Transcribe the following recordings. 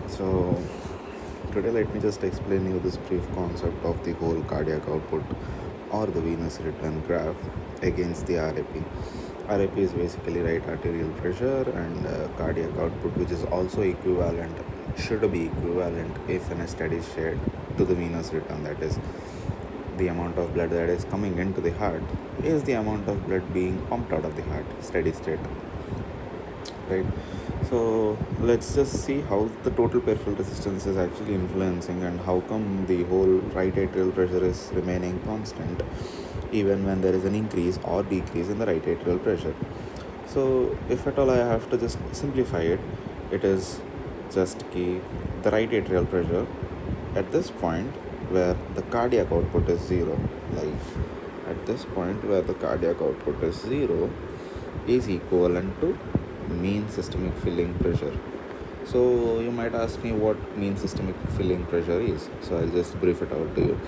So today let me just explain you this brief concept of the whole cardiac output or the venous return graph against the RAP. RAP is basically right arterial pressure and cardiac output, which is also equivalent, should be equivalent if in a steady state to the venous return. That is, the amount of blood that is coming into the heart is the amount of blood being pumped out of the heart, steady state, right? So let's just see how the total peripheral resistance is actually influencing and how come the whole right atrial pressure is remaining constant even when there is an increase or decrease in the right atrial pressure. So if at all I have to just simplify it, it is just key the right atrial pressure at this point where the cardiac output is zero, like at this point where the cardiac output is zero is equivalent to mean systemic filling pressure. So you might ask me what mean systemic filling pressure is. So I'll just brief it out to you.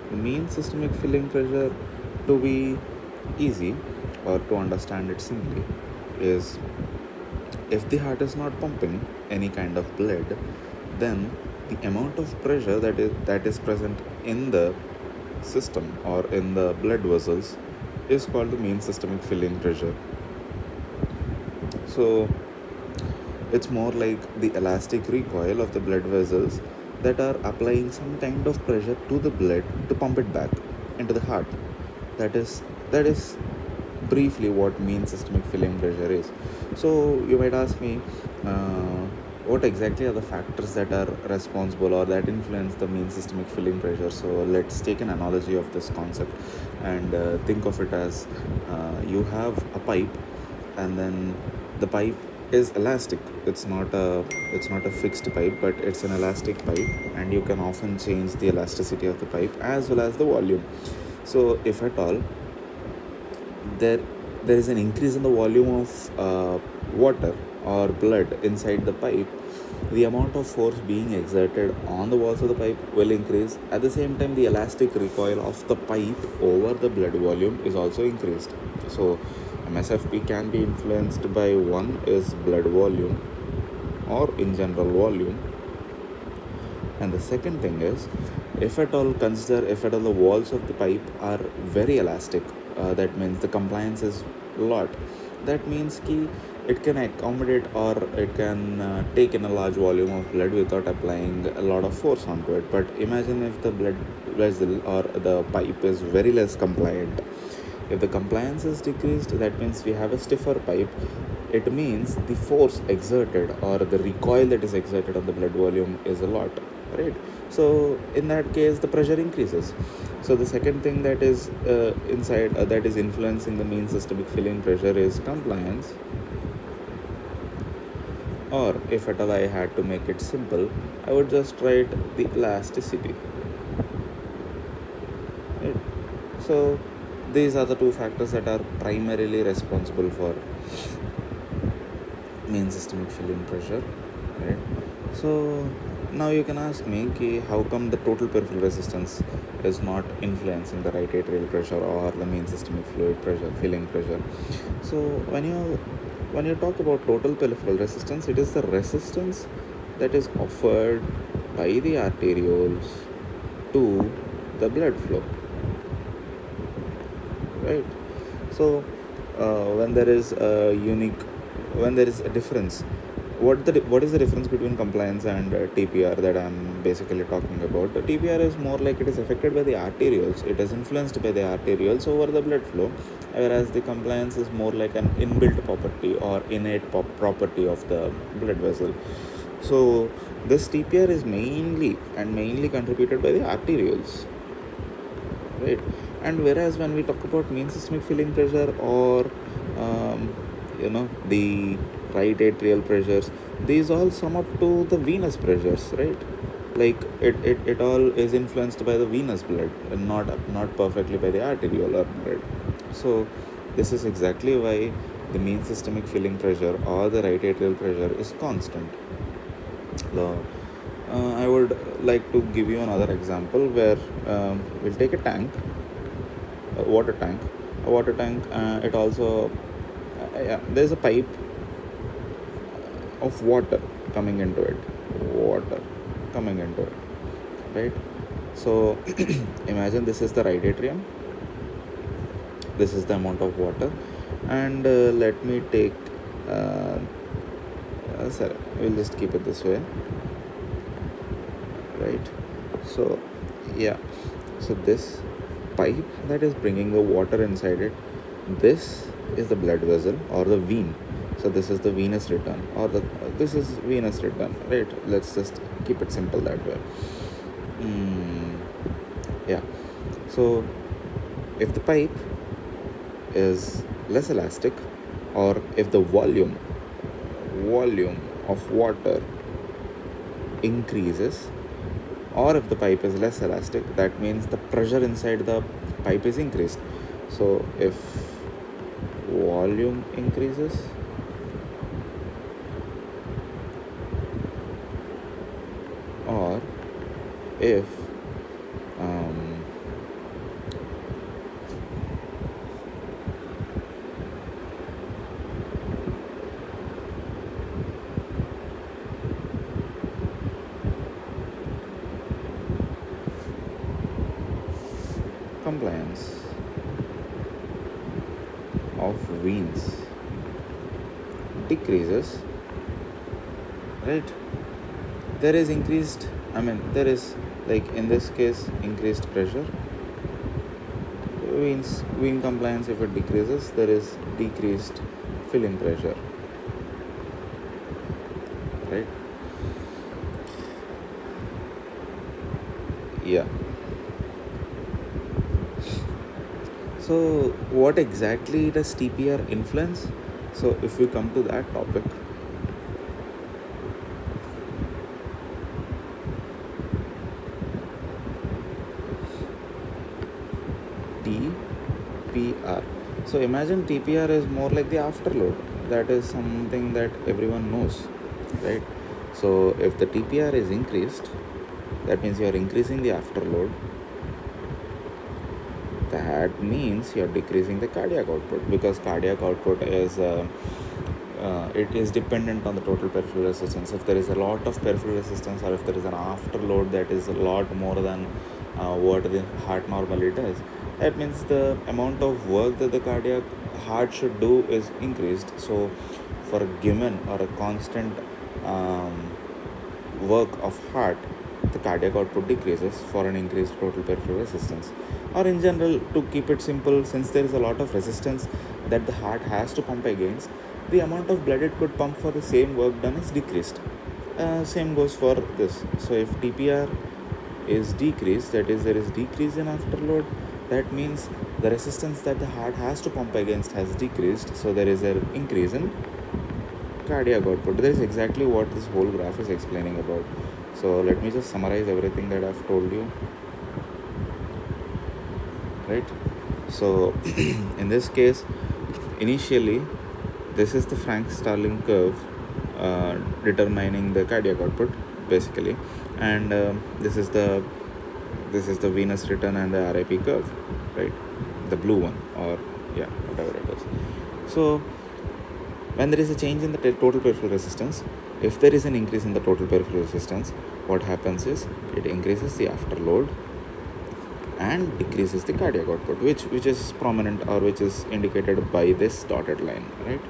The mean systemic filling pressure, to be easy or to understand it simply, is if the heart is not pumping any kind of blood, then the amount of pressure that is present in the system or in the blood vessels is called the mean systemic filling pressure. So it's more like the elastic recoil of the blood vessels that are applying some kind of pressure to the blood to pump it back into the heart. That is briefly what mean systemic filling pressure is. So you might ask me, what exactly are the factors that are responsible or that influence the mean systemic filling pressure? So let's take an analogy of this concept and think of it as you have a pipe, and then the pipe is elastic. It's not a fixed pipe, but it's an elastic pipe, and you can often change the elasticity of the pipe as well as the volume. So if at all there there is an increase in the volume of water or blood inside the pipe, the amount of force being exerted on the walls of the pipe will increase. At the same time, the elastic recoil of the pipe over the blood volume is also increased. So MSFP can be influenced by, one is blood volume or in general volume, and the second thing is, if at all the walls of the pipe are very elastic, that means the compliance is a lot. That means ki it can accommodate or it can take in a large volume of blood without applying a lot of force onto it. But imagine if the blood vessel or the pipe is very less compliant. If the compliance is decreased, that means we have a stiffer pipe. It means the force exerted or the recoil that is exerted on the blood volume is a lot, right? So in that case, the pressure increases. So the second thing that is that is influencing the mean systemic filling pressure is compliance. Or if at all I had to make it simple, I would just write the elasticity. Right? So these are the two factors that are primarily responsible for mean systemic filling pressure, right? So now you can ask me how come the total peripheral resistance is not influencing the right atrial pressure or the mean systemic fluid pressure, filling pressure. So when you talk about total peripheral resistance, it is the resistance that is offered by the arterioles to the blood flow, right? So when there is a difference, what is the difference between compliance and TPR that I'm basically talking about? The TPR is more like it is affected by the arterioles. It is influenced by the arterioles over the blood flow, whereas the compliance is more like an inbuilt property or innate property of the blood vessel. So this TPR is mainly contributed by the arterioles, right? And whereas when we talk about mean systemic filling pressure or the right atrial pressures, these all sum up to the venous pressures, right? Like it all is influenced by the venous blood and not perfectly by the arteriolar blood. So this is exactly why the mean systemic filling pressure or the right atrial pressure is constant. Now, I would like to give you another example where we'll take a tank, a water tank. It also there's a pipe of water coming into it. water coming into it, right? So imagine this is the right atrium, this is the amount of water, and let me take uh, sorry, we'll just keep it this way, right? So yeah, so this pipe that is bringing the water inside it, this is the blood vessel or the vein. So this is the venous return, or the this is venous return, right? Let's just keep it simple that way. mm, yeah. So if the pipe is less elastic, or if the volume of water increases, or if the pipe is less elastic, that means the pressure inside the pipe is increased. So if volume increases, or if um, compliance of veins decreases, right? There is increased, I mean, there is, like in this case, increased pressure. Vein compliance, if it decreases, there is decreased filling pressure, right? Yeah. So what exactly does TPR influence? So if we come to that topic, TPR. So imagine TPR is more like the afterload. That is something that everyone knows, right? So if the TPR is increased, that means you are increasing the afterload. That means you are decreasing the cardiac output, because cardiac output is it is dependent on the total peripheral resistance. If there is a lot of peripheral resistance, or if there is an afterload that is a lot more than what the heart normally does, that means the amount of work that the cardiac heart should do is increased. So for a given or a constant work of heart, the cardiac output decreases for an increased total peripheral resistance. Or in general, to keep it simple, since there is a lot of resistance that the heart has to pump against, the amount of blood it could pump for the same work done is decreased. Same goes for this. So if TPR is decreased, that is, there is decrease in afterload, that means the resistance that the heart has to pump against has decreased, so there is an increase in cardiac output. That is exactly what this whole graph is explaining about. So let me just summarize everything that I've told you, right? So in this case, initially, this is the Frank-Starling curve determining the cardiac output, basically, and this is the venous return and the RIP curve, right? The blue one, or yeah, whatever it is. So when there is a change in the total peripheral resistance, if there is an increase in the total peripheral resistance, what happens is it increases the afterload and decreases the cardiac output, which is prominent, or which is indicated by this dotted line, right?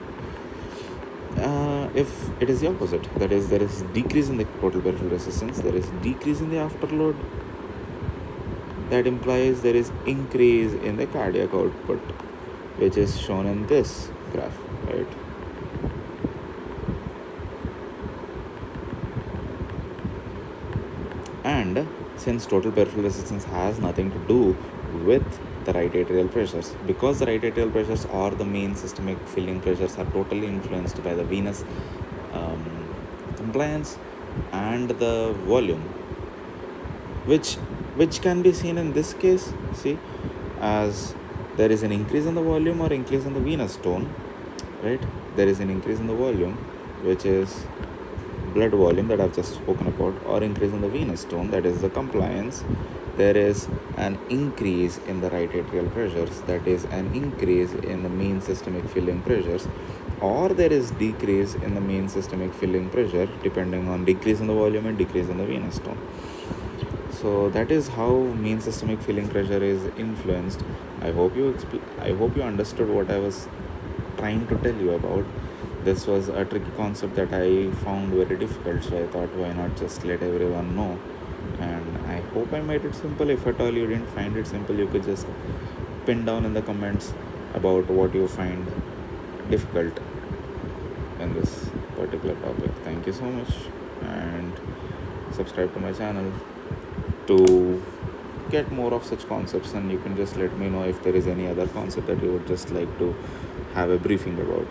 If it is the opposite, that is, there is decrease in the total peripheral resistance, there is decrease in the afterload, that implies there is increase in the cardiac output, which is shown in this graph, right? And since total peripheral resistance has nothing to do with the right atrial pressures, because the right atrial pressures or the main systemic filling pressures are totally influenced by the venous compliance and the volume, which can be seen in this case, see, as there is an increase in the volume or increase in the venous tone, right? There is an increase in the volume, which is blood volume that I've just spoken about, or increase in the venous tone, that is the compliance. There is an increase in the right atrial pressures, that is an increase in the main systemic filling pressures, or there is decrease in the mean systemic filling pressure depending on decrease in the volume and decrease in the venous tone. So that is how mean systemic filling pressure is influenced. I hope you understood what I was trying to tell you about. This was a tricky concept that I found very difficult, so I thought, why not just let everyone know? And I hope I made it simple. If at all you didn't find it simple, you could just pin down in the comments about what you find difficult in this particular topic. Thank you so much, and subscribe to my channel to get more of such concepts. And you can just let me know if there is any other concept that you would just like to have a briefing about.